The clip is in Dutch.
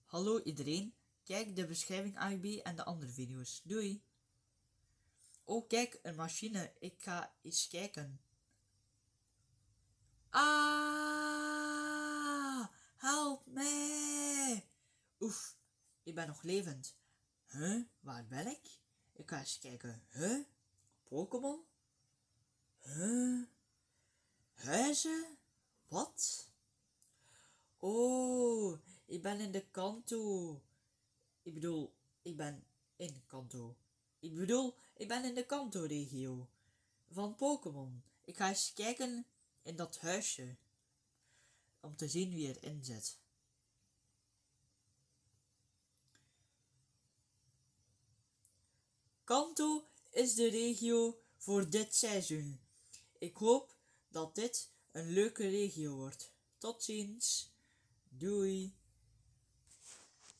Hallo iedereen, kijk de beschrijving AIB en de andere video's. Doei! Oh kijk, een machine, ik ga eens kijken. Ah, help mij! Oef, ik ben nog levend. Waar ben ik? Ik ga eens kijken. Pokémon? Huizen? Wat? Oh, ik ben in de Kanto. Ik ben in Kanto. Ik ben in de Kanto-regio van Pokémon. Ik ga eens kijken in dat huisje om te zien wie erin zit. Kanto is de regio voor dit seizoen. Ik hoop dat dit een leuke regio wordt. Tot ziens. Doei.